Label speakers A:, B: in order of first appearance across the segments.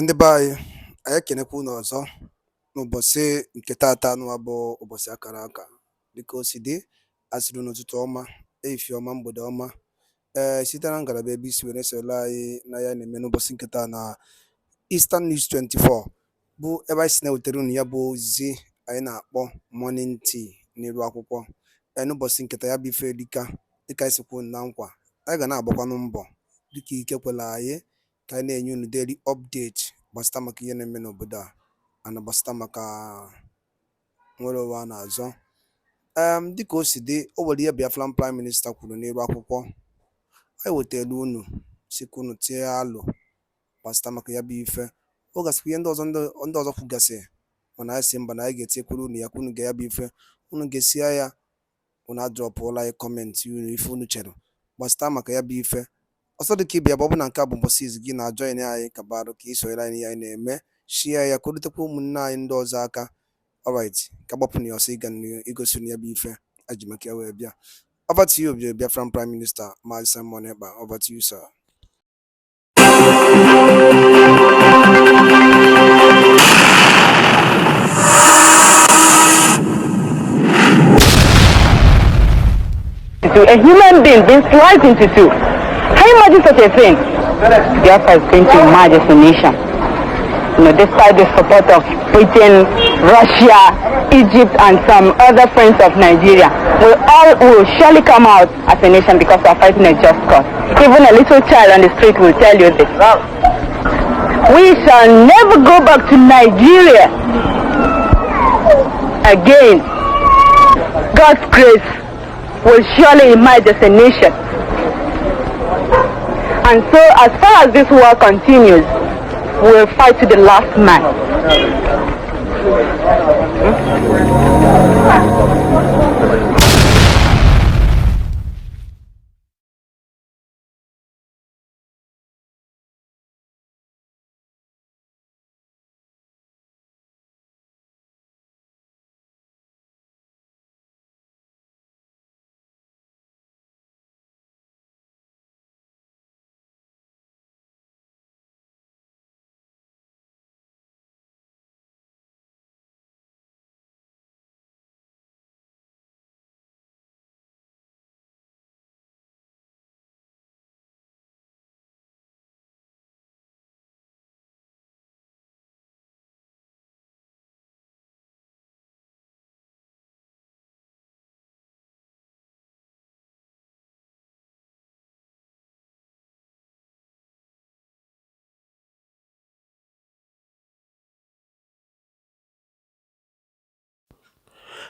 A: Ndị be anyị ekenekwa unu ọzọ n'ụbọchị nke taata nụwa bụ ụbọchị akara aka dịka o si dị asịrị n'ụtụtụ ọma ehihie ọma mgbede ọma site na ngalaba ebe isi were soro anyị na ya na-eme n'ụbọchị nke taa na Eastern News 24 bụ ebe anyị si na-ewetara unu ya bụ ozizi anyị na-akpọ morning tea n'iru akwụkwọ n'ụbọchị nketa ya bụ ife dịka anyị sikwu na nkwa anyị ga na-agbakwanụ mbọ dịka ike kwela anyị ka anyị na-enye unu daily update gbasịta maka ihe na-eme n'obodo a na gbasịta maka nwere ụwa a na-azọ dịka o si dị o nwere ihe Biafran Prime Minister kwuru n'elu akwụkwọ anyị wetara unu sikwa unu tie alụ gbasịta maka ya bụ ife ọ gasịkwa ihe ndị ọzọ kwugasị mana anyị si mba na anyị ga-etinyekwuru unu ya ka unu ga ya bụ ife unu ga-esi ya unu adrọpụla anyị kọmentị unu ife unu chere gbasịta maka ya bụ ife ọsọ dị ka ịbịa bụ ọ bụ na nke a bụ mbọsị izu gị na-ajọin anyị ka barụ ka isonyere anyị ihe anyị na-eme shia ya ka o rutekwa ụmụnne anyị ndị ọzọ aka alright ka gbapụ na ya ọsọ ịga igosi ya bụ ife aji maka ya wee bịa. Over to you, Biafran Prime Minister Maazị Simon Ekpa. Over to you, sir.
B: A human being being sliced into two. Can you imagine such a thing? Biafra is going to emerge as a nation. Despite the support of Britain, Russia, Egypt, and some other friends of Nigeria, we all will surely come out as a nation because we are fighting a just cause. Even a little child on the street will tell you this. We shall never go back to Nigeria again. God's grace will surely emerge as a nation. And so, as far as this war continues, we'll fight to the last man.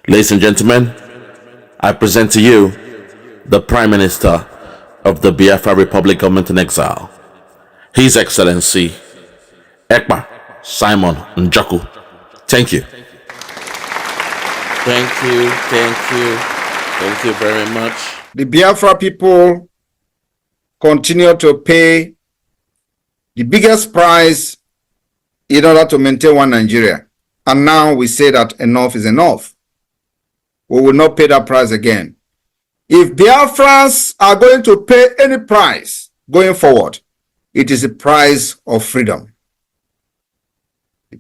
C: Ladies and gentlemen, I present to you the Prime Minister of the Biafra Republic Government in Exile, His Excellency EKPA Simon Njoku. Thank you. Thank you very much.
D: The Biafra people continue to pay the biggest price in order to maintain one Nigeria. And now we say that enough is enough. We will not pay that price again. If Biafrans are going to pay any price going forward, it is the price of freedom,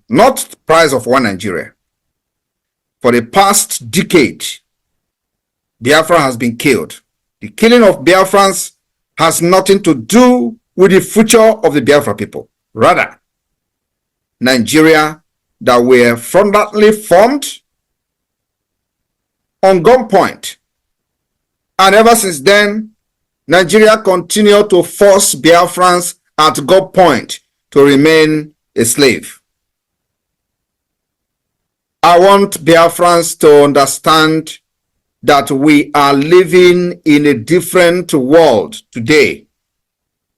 D: not the price of one Nigeria. For the past decade, Biafra has been killed. The killing of Biafrans has nothing to do with the future of the Biafra people. Rather, Nigeria that were frontally formed on gunpoint. And ever since then, Nigeria continued to force Biafrans at gunpoint to remain a slave. I want Biafrans to understand that we are living in a different world today,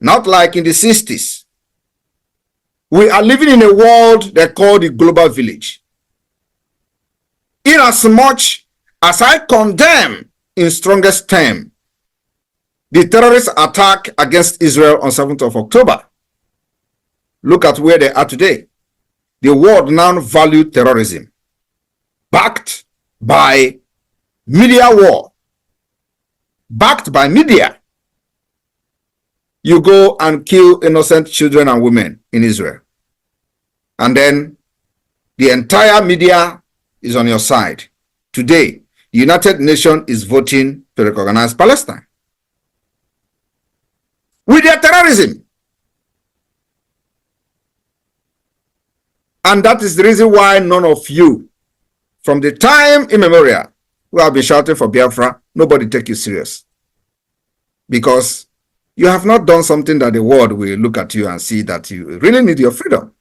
D: not like in the 60s. We are living in a world they call the global village. Inasmuch as I condemn in strongest term the terrorist attack against Israel on 7th of October, look at where they are today. The world now values terrorism, backed by media war, backed by media. You go and kill innocent children and women in Israel. And then the entire media is on your side. Today, the United Nations is voting to recognize Palestine with their terrorism. And that is the reason why none of you, from the time immemorial, who have been shouting for Biafra, nobody take you serious. Because you have not done something that the world will look at you and see that you really need your freedom.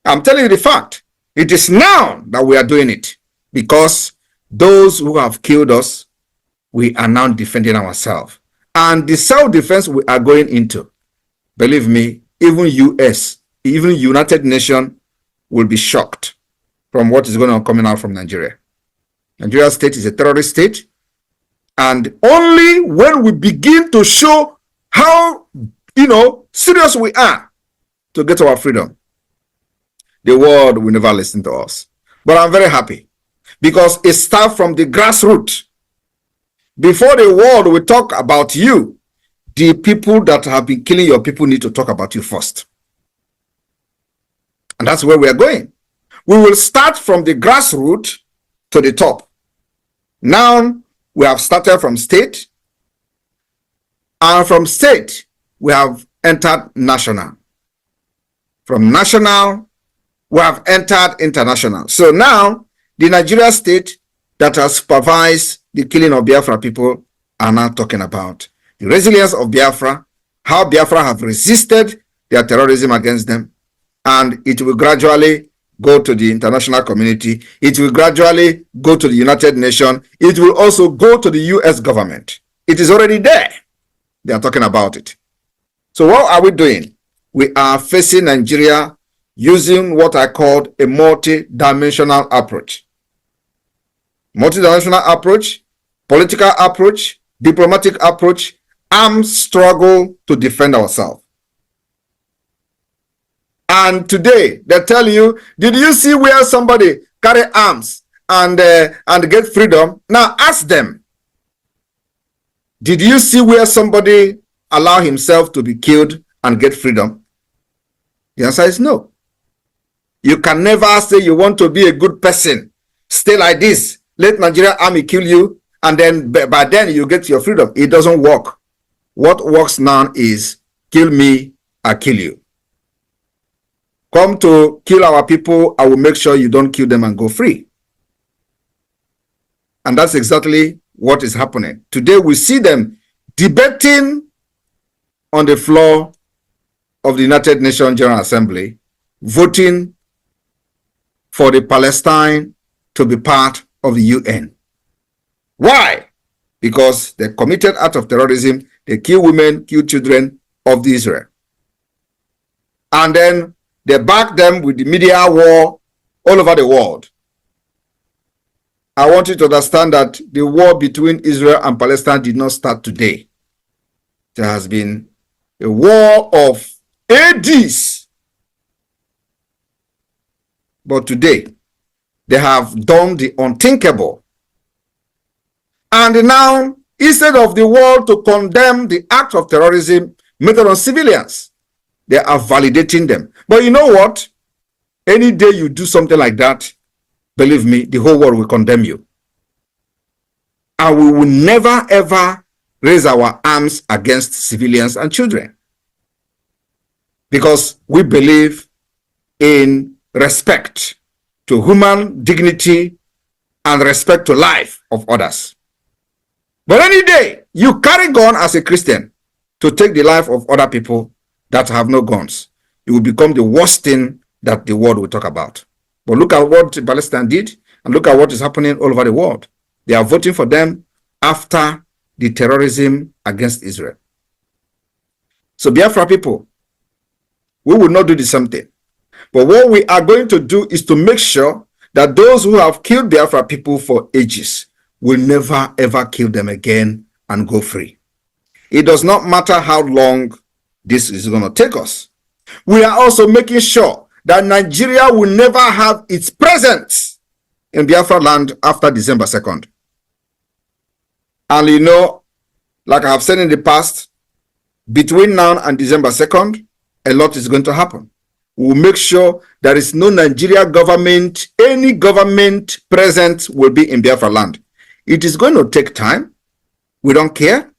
D: I'm telling you the fact. It is now that we are doing it. Because those who have killed us, we are now defending ourselves. And the self-defense we are going into, believe me, even US, even United Nations will be shocked from what is going on coming out from Nigeria. Nigeria state is a terrorist state. And only when we begin to show how, serious we are to get our freedom, the world will never listen to us. But I'm very happy because it starts from the grassroots. Before the world will talk about you, the people that have been killing your people need to talk about you first. And that's where we are going. We will start from the grassroots to the top. Now, we have started from state, and from state, we have entered national. From national, we have entered international. So now, the Nigeria state that has supervised the killing of Biafra people are now talking about the resilience of Biafra, how Biafra have resisted their terrorism against them, and it will gradually go to the international community. It will gradually go to the United Nations. It will also go to the US government. It is already there. They are talking about it. So what are we doing? We are facing Nigeria using what I called a multi-dimensional approach. Multi-dimensional approach, political approach, diplomatic approach, armed struggle to defend ourselves. And today, they tell you, did you see where somebody carry arms and get freedom? Now ask them, did you see where somebody allow himself to be killed and get freedom? The answer is no. You can never say you want to be a good person. Stay like this. Let Nigerian army kill you, and then by then you get your freedom. It doesn't work. What works now is kill me, I kill you. Come to kill our people, I will make sure you don't kill them and go free. And that's exactly what is happening. Today we see them debating on the floor of the United Nations General Assembly, voting for the Palestine to be part of the UN. Why? Because they committed act of terrorism, they kill women, kill children of Israel. And then they back them with the media war all over the world. I want you to understand that the war between Israel and Palestine did not start today. There has been a war of ADs. But today, they have done the unthinkable. And now, instead of the world to condemn the act of terrorism made on civilians, they are validating them. But you know what? Any day you do something like that, believe me, the whole world will condemn you. And we will never ever raise our arms against civilians and children. Because we believe in respect to human dignity and respect to life of others. But any day you carry gun as a Christian to take the life of other people that have no guns, it will become the worst thing that the world will talk about. But look at what Palestine did, and look at what is happening all over the world. They are voting for them after the terrorism against Israel. So Biafra people, we will not do the same thing. But what we are going to do is to make sure that those who have killed Biafra people for ages will never ever kill them again and go free. It does not matter how long this is going to take us. We are also making sure that Nigeria will never have its presence in Biafra land after December 2nd. And like I have said in the past, between now and December 2nd, a lot is going to happen. We will make sure there is no Nigeria government, any government present will be in Biafra land. It is going to take time. We don't care.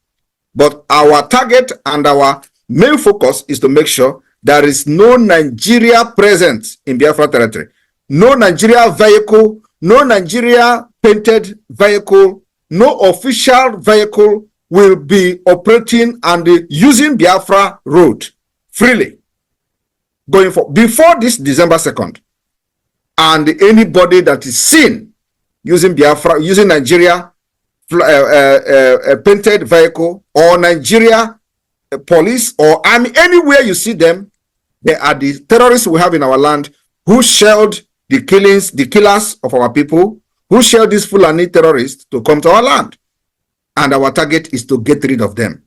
D: But our target and our main focus is to make sure there is no Nigeria present in Biafra territory. No Nigeria vehicle, no Nigeria painted vehicle, no official vehicle will be operating and using Biafra road freely going for before this December 2nd. And anybody that is seen using Biafra, using Nigeria painted vehicle or Nigeria police or army, anywhere you see them, they are the terrorists we have in our land who shelled the killers of our people, who shelled these Fulani terrorists to come to our land. And our target is to get rid of them.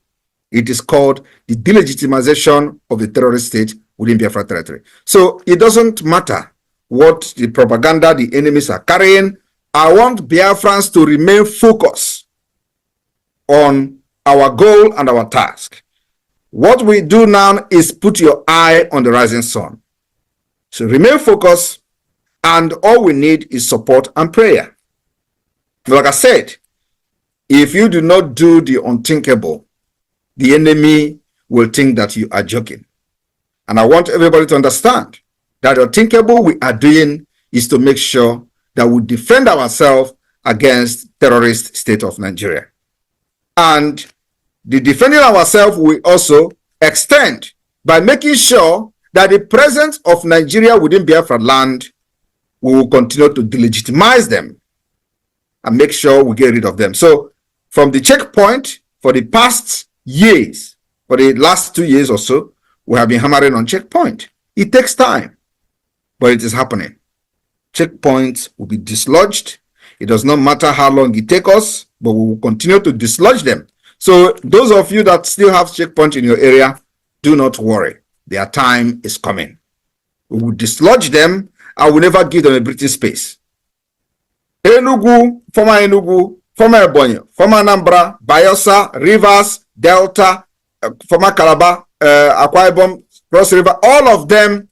D: It is called the delegitimization of the terrorist state within Biafra territory. So it doesn't matter what the propaganda the enemies are carrying. I want Biafrans to remain focused on our goal and our task. What we do now is put your eye on the rising sun. So remain focused, and all we need is support and prayer. Like I said, if you do not do the unthinkable, the enemy will think that you are joking. And I want everybody to understand that the unthinkable we are doing is to make sure that we defend ourselves against terrorist state of Nigeria. And the defending ourselves will also extend by making sure that the presence of Nigeria within Biafra land, we will continue to delegitimize them and make sure we get rid of them. So from the checkpoint, for the past years, for the last 2 years or so, we have been hammering on checkpoint. It takes time, but it is happening. Checkpoints will be dislodged. It does not matter how long it takes us, but we will continue to dislodge them. So those of you that still have checkpoint in your area, do not worry. Their time is coming. We will dislodge them. I will never give them a breathing space. Enugu, former Ebonyi, former Anambra, Bayelsa, Rivers, Delta, former Calabar, Akwa Ibom, Cross River, all of them,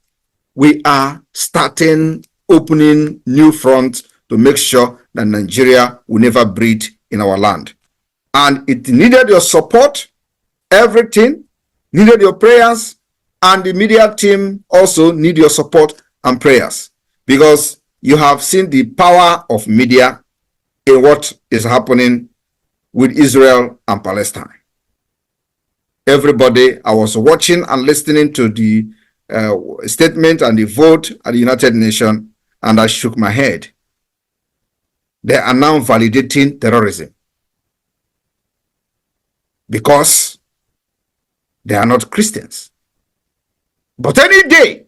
D: we are starting opening new fronts to make sure that Nigeria will never breathe in our land. And it needed your support, everything, needed your prayers, and the media team also need your support and prayers, because you have seen the power of media in what is happening with Israel and Palestine. Everybody, I was watching and listening to the statement and the vote at the United Nations, and I shook my head. They are now validating terrorism because they are not Christians. But any day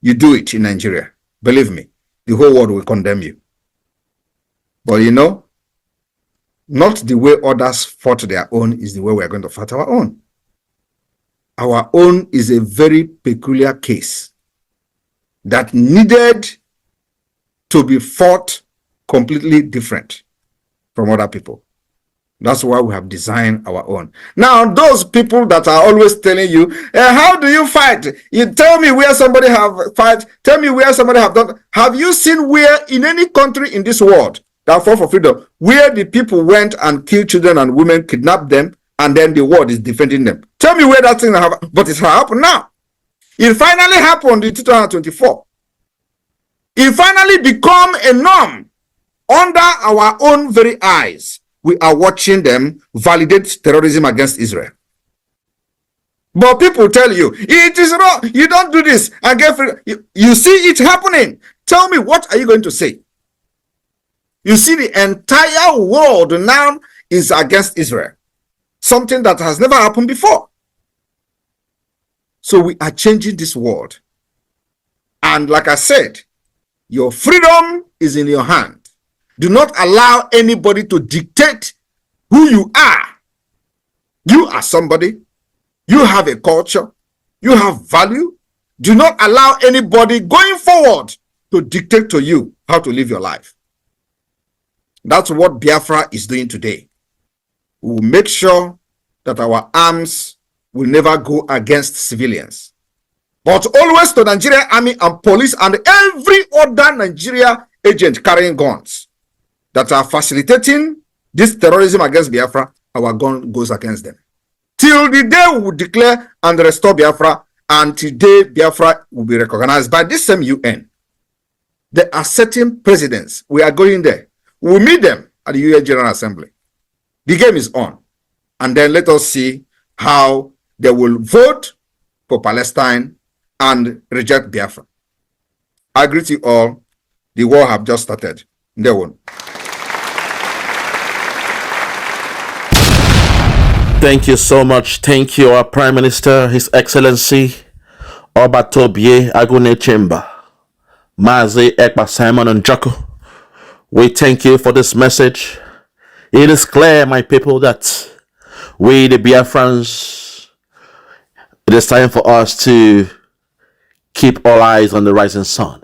D: you do it in Nigeria, believe me, the whole world will condemn you. But you know, not the way others fought their own is the way we are going to fight our own. Our own is a very peculiar case that needed to be fought completely different from other people. That's why we have designed our own. Now, those people that are always telling you, how do you fight? You tell me where somebody have fight. Tell me where somebody have done. Have you seen where in any country in this world that fought for freedom, where the people went and killed children and women, kidnapped them, and then the world is defending them? Tell me where that thing happened. But it's happened now. It finally happened in 2024. It finally become a norm under our own very eyes. We are watching them validate terrorism against Israel. But people tell you, it is wrong, you don't do this, and get free. You see it happening. Tell me, what are you going to say? You see, the entire world now is against Israel. Something that has never happened before. So we are changing this world. And like I said, your freedom is in your hand. Do not allow anybody to dictate who you are. You are somebody. You have a culture. You have value. Do not allow anybody going forward to dictate to you how to live your life. That's what Biafra is doing today. We will make sure that our arms will never go against civilians. but always to Nigerian army and police and every other Nigeria agent carrying guns that are facilitating this terrorism against Biafra. Our gun goes against them. Till the day we will declare and restore Biafra, and today Biafra will be recognized by this same UN. There are certain presidents. We are going there. We'll meet them at the UN General Assembly. The game is on. And then let us see how they will vote for Palestine and reject Biafra. I greet you all. The war have just started. They won't.
C: Thank you so much. Thank you, our Prime Minister, His Excellency Obatobie Agune Chemba, Mazi Ekpa Simon and Joko. We thank you for this message. It is clear, my people, that we, the Biafrans, it is time for us to keep our eyes on the rising sun.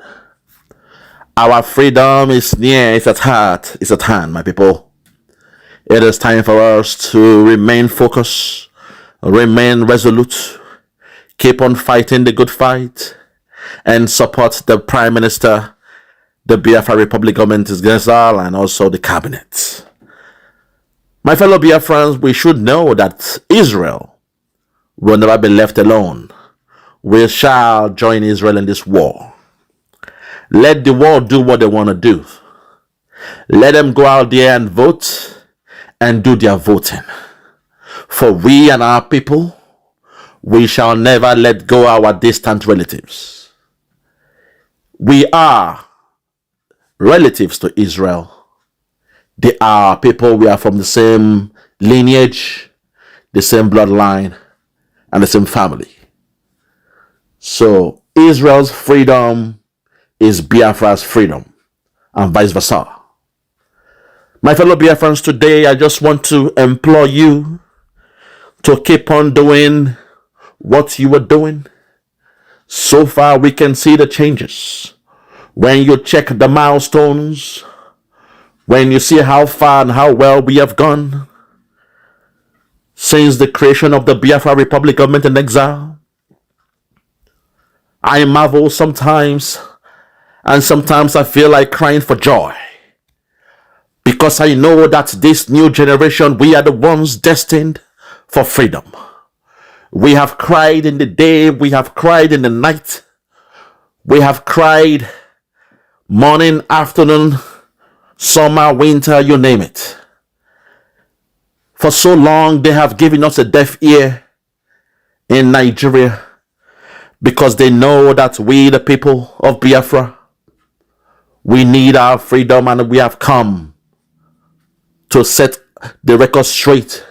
C: Our freedom is near, it's at heart, it's at hand, my people. It is time for us to remain focused, remain resolute, keep on fighting the good fight, and support the Prime Minister, the Biafra Republic government is exile, and also the cabinet. My fellow Biafrans, we should know that Israel will never be left alone. We shall join Israel in this war. Let the world do what they want to do. Let them go out there and vote and do their voting. For we and our people, we shall never let go our distant relatives. We are relatives to Israel. They are people, we are from the same lineage, the same bloodline, and the same family. So Israel's freedom is Biafra's freedom, and vice versa. My fellow Biafrans, today I just want to implore you to keep on doing what you were doing. So far we can see the changes. When you check the milestones, when you see how far and how well we have gone since the creation of the Biafra Republic government in exile, I marvel sometimes, and sometimes I feel like crying for joy. Because I know that this new generation, we are the ones destined for freedom. We have cried in the day, we have cried in the night, we have cried morning, afternoon, summer, winter, you name it. For so long, they have given us a deaf ear in Nigeria because they know that we, the people of Biafra, we need our freedom, and we have come to set the record straight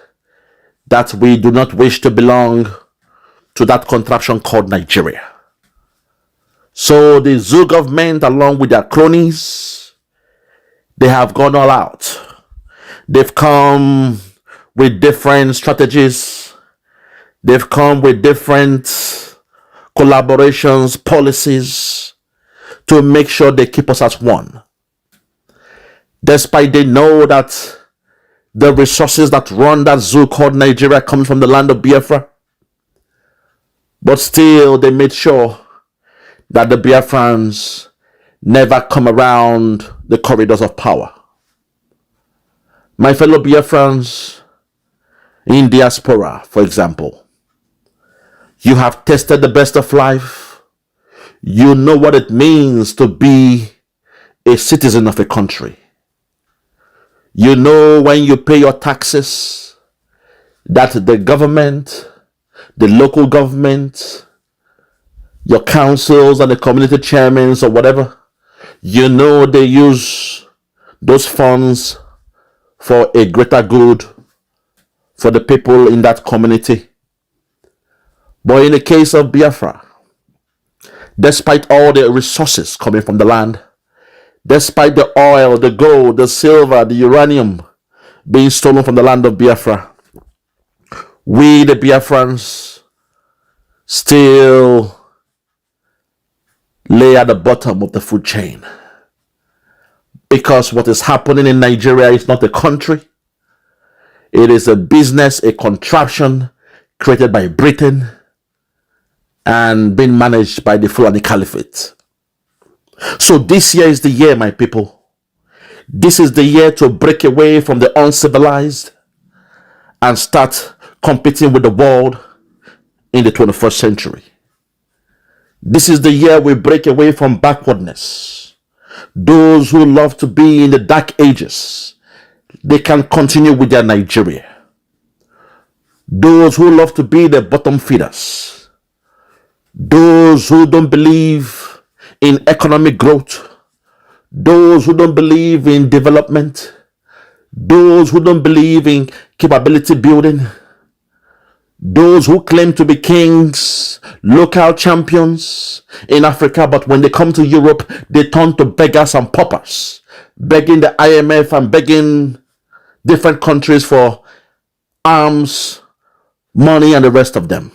C: that we do not wish to belong to that contraption called Nigeria. So the Zoo government, along with their cronies, they have gone all out. They've come with different strategies. They've come with different collaborations, policies to make sure they keep us as one. Despite they know that the resources that run that zoo called Nigeria come from the land of Biafra. But still, they made sure that the Biafrans never come around the corridors of power. My fellow Biafrans in diaspora, for example, you have tasted the best of life. You know what it means to be a citizen of a country. You know when you pay your taxes that the government, the local government, your councils and the community chairmen or whatever, you know they use those funds for a greater good for the people in that community. But in the case of Biafra, despite all the resources coming from the land, despite the oil, the gold, the silver, the uranium being stolen from the land of Biafra, we, the Biafrans, still lay at the bottom of the food chain. Because what is happening in Nigeria is not a country. It is a business, a contraption created by Britain and being managed by the Fulani Caliphate. So this year is the year, my people. This is the year to break away from the uncivilized and start competing with the world in the 21st century. This is the year we break away from backwardness. Those who love to be in the dark ages, they can continue with their Nigeria. Those who love to be the bottom feeders, those who don't believe in economic growth, those who don't believe in development, those who don't believe in capability building, those who claim to be kings, local champions in Africa, but when they come to Europe, they turn to beggars and paupers, begging the IMF and begging different countries for arms, money, and the rest of them.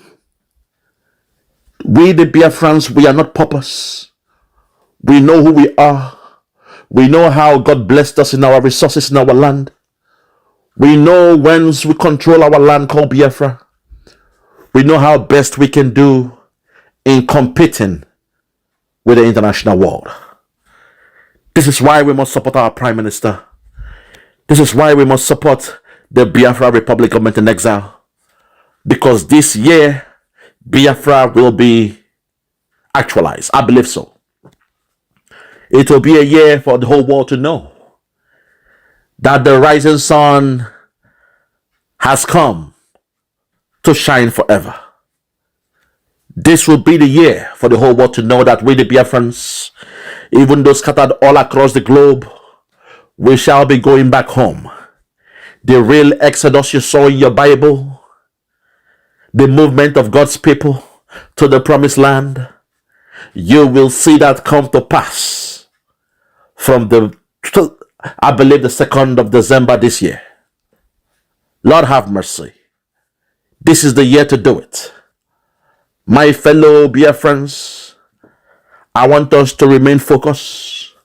C: We, the Biafrans, we are not paupers. We know who we are. We know how God blessed us in our resources in our land. We know whence we control our land called Biafra. We know how best we can do in competing with the international world. This is why we must support our Prime Minister. This is why we must support the Biafra Republic government in exile. Because this year, Biafra will be actualized. I believe so. It will be a year for the whole world to know that the rising sun has come to shine forever. This will be the year for the whole world to know that we, the Biafrans, even though scattered all across the globe, we shall be going back home. The real exodus you saw in your Bible, the movement of God's people to the promised land, you will see that come to pass from I believe the 2nd of December this year. Lord have mercy. This is the year to do it. My fellow Biafrans, I want us to remain focused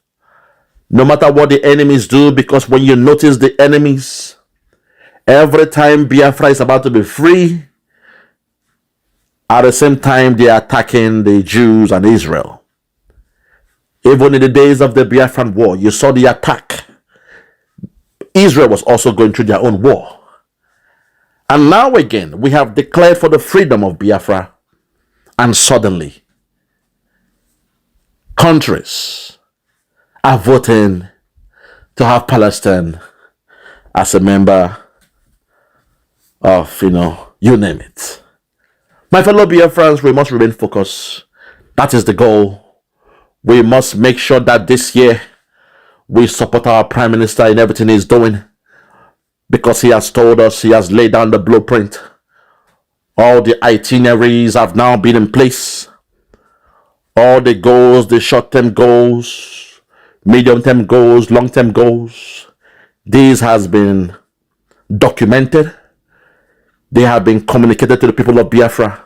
C: no matter what the enemies do, because when you notice the enemies, every time Biafra is about to be free, at the same time they are attacking the Jews and Israel. Even in the days of the Biafran war, you saw the attack. Israel was also going through their own war. And now again, we have declared for the freedom of Biafra, and suddenly, countries are voting to have Palestine as a member of, you name it. My fellow Biafrans, we must remain focused. That is the goal. We must make sure that this year we support our Prime Minister in everything he's doing, because he has told us, he has laid down the blueprint. All the itineraries have now been in place. All the goals, the short-term goals, medium-term goals, long-term goals, these has been documented. They have been communicated to the people of Biafra.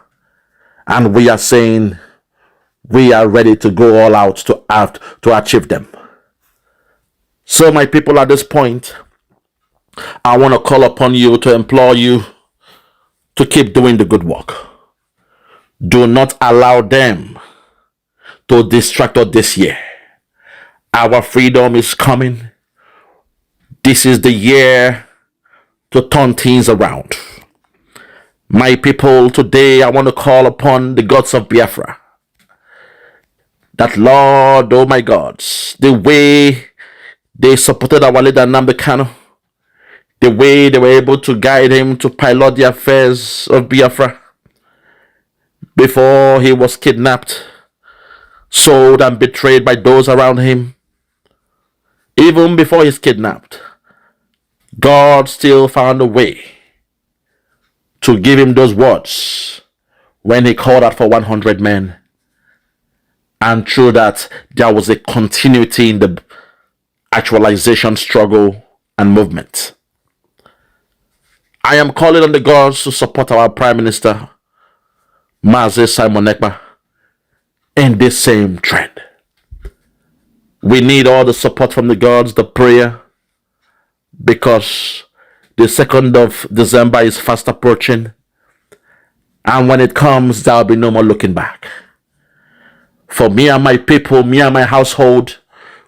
C: And we are saying we are ready to go all out to achieve them. So my people, at this point, I want to call upon you, to implore you to keep doing the good work. Do not allow them to distract us this year. Our freedom is coming. This is the year to turn things around. My people, today I want to call upon the gods of Biafra. That Lord, oh my God, the way they supported our leader Nnamdi Kanu, the way they were able to guide him to pilot the affairs of Biafra before he was kidnapped, sold and betrayed by those around him. Even before he's kidnapped, God still found a way to give him those words when he called out for 100 men. And through that, there was a continuity in the actualization struggle and movement. I am calling on the gods to support our Prime Minister, Mazi Simon Ekpa, in this same trend. We need all the support from the gods, the prayer, because the 2nd of December is fast approaching, And when it comes, there will be no more looking back. For me and my people, me and my household,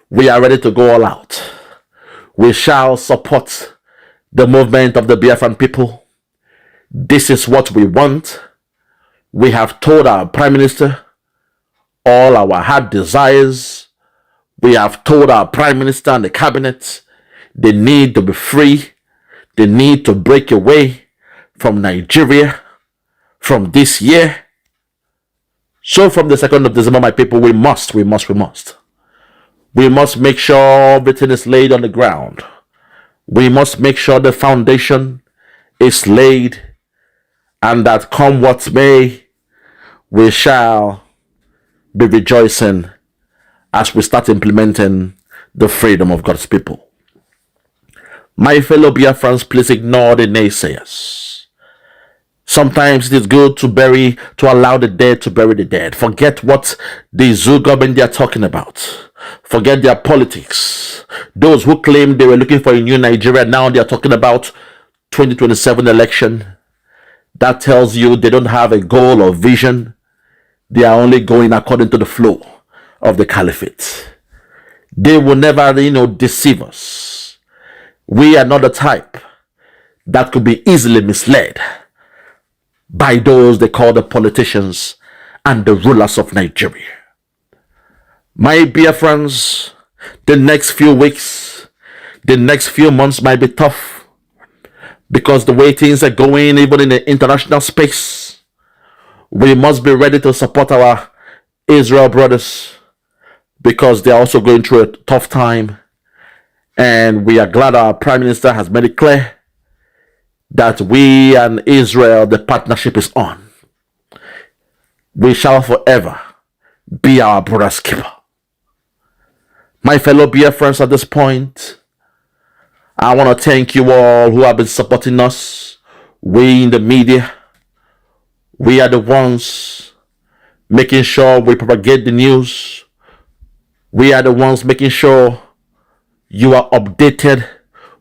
C: we are ready to go all out. We shall support the movement of the Biafran people. This is what we want. We have told our Prime Minister all our heart desires. We have told our Prime Minister and the Cabinet they need to be free. They need to break away from Nigeria from this year. So from the 2nd of December, my people, we must make sure everything is laid on the ground. We must make sure the foundation is laid, and that come what may, we shall be rejoicing as we start implementing the freedom of God's people. My fellow Biafrans, please ignore the naysayers. Sometimes it is good to allow the dead to bury the dead. Forget what the zoo government they are talking about. Forget their politics. Those who claim they were looking for a new Nigeria, now they are talking about 2027 election. That tells you they don't have a goal or vision. They are only going according to the flow of the caliphate. They will never, deceive us. We are not the type that could be easily misled by those they call the politicians and the rulers of Nigeria. My dear friends, the next few weeks, the next few months might be tough because the way things are going, even in the international space, we must be ready to support our Israel brothers because they are also going through a tough time. And we are glad our Prime Minister has made it clear that we and Israel, the partnership is on. We shall forever be our brother's keeper. My fellow Biafrans, at this point, I want to thank you all who have been supporting us. We in the media, we are the ones making sure we propagate the news. We are the ones making sure you are updated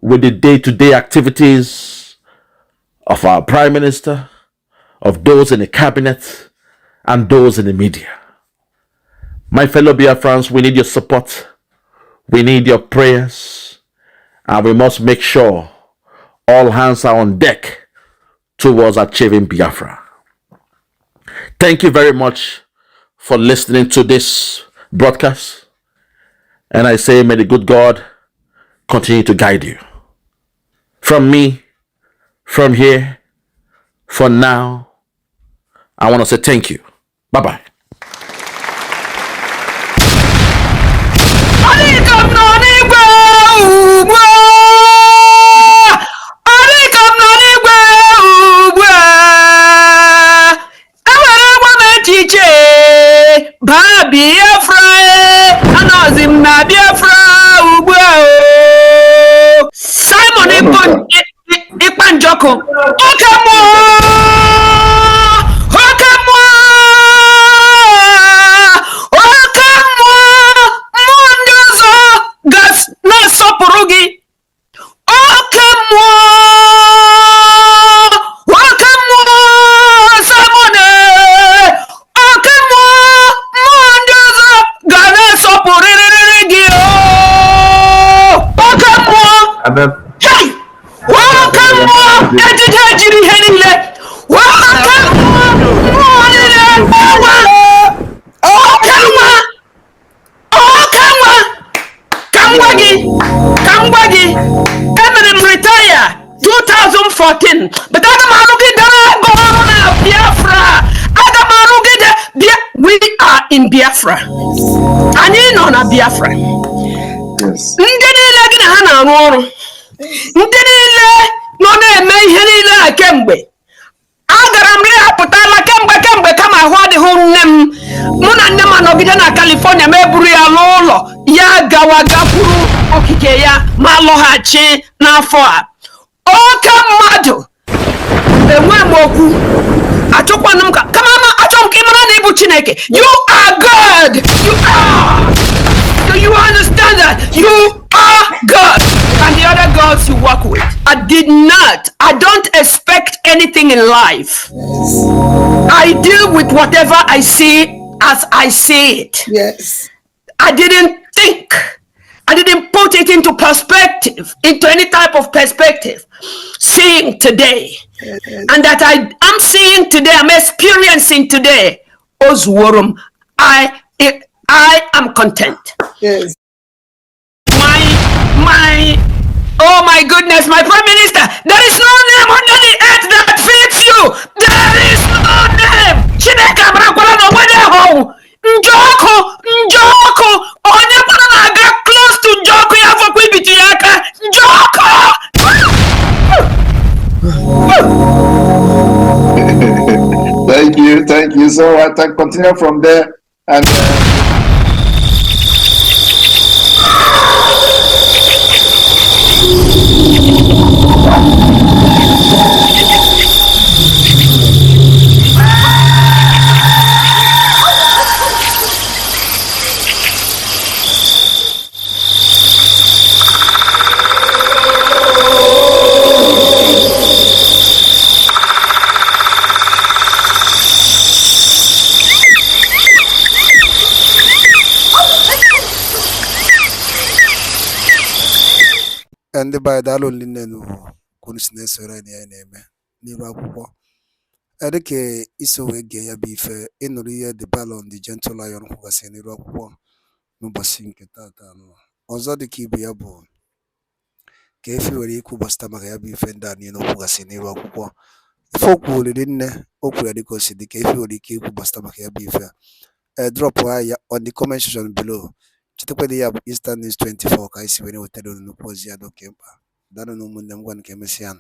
C: with the day-to-day activities of our Prime Minister, of those in the cabinet, and those in the media. My fellow Biafrans, we need your support. We need your prayers. And we must make sure all hands are on deck towards achieving Biafra. Thank you very much for listening to this broadcast. And I say, may the good God continue to guide you. From me, from here, for now, I want to say thank you. Bye-bye.
B: Biafra, anozim na Biafra ugbu a. Simon Ikpanjoko, Okamo, Mondozo, gas na sopurugi, Okamo, Simone, Okamo, Mondozo, gana sopurigi, Okamo. Hey! Welcome on! Editagiri henile! Welcome on! Kamwagi! Eminem retire 2014. But Biafra! We are in Biafra. And you know na Biafra. Yes. Ndị niile nọ na-eme ihe niile a kemgbe agara m apụtala kemgbe kama ahụ adịghị nne m mụ na nne m anọgide na California ma eburu ya n'ụlọ ya gawa gakwuru okike ya ma lọghachi n'afọ a oke mmadụ enwe m okwu achọkwanụ m kama achọ m ka ị mara na ịbụ Chineke. You are God. You are. Do you understand that? You are God and the other gods you work with
E: I did not. I don't expect anything in life. I deal with whatever I see as I see it.
F: Yes.
E: I didn't think. I didn't put it into perspective, into any type of perspective. Seeing today. And that I'm seeing today, I'm experiencing today. Osworum, I am content.
F: Yes.
E: Oh my goodness, my Prime Minister, there is no name under the earth that fits you. There is no name. Chineke abarakwala no wede ho. Njoko, onye kwara na aga close to Njoko ya fokwa ibitu ya aka. Njoko.
D: Thank you. So I can continue from there and.
A: ndị be anyị daalụ nne kwunu si na-esoro anyị ya na-eme n'iru akwụkwọ dịka iso wee gee ya bụ ife ịnụrụ ihe the Balon the Gentle Lion kwugasị n'iru akwụkwọ n'ụbọchị nke tata ọzọ dịka ibu ya bụ ka efi nwere ikwu gbasịta maka ya bụ ife ndị a niile kwugasị n'iru akwụkwọ ife okwu olili nne okwu ya dịka osi dịka efi nwere ike ikwu gbasịta maka ya bụ ife a drop ya on the comment section below. Chetakwa ya bụ Eastern News 24 ka anyị si were wetara unu nnukwu ozi ya dị oke mkpa. Daalụ na ụmụnne m, gwa nke emesịa.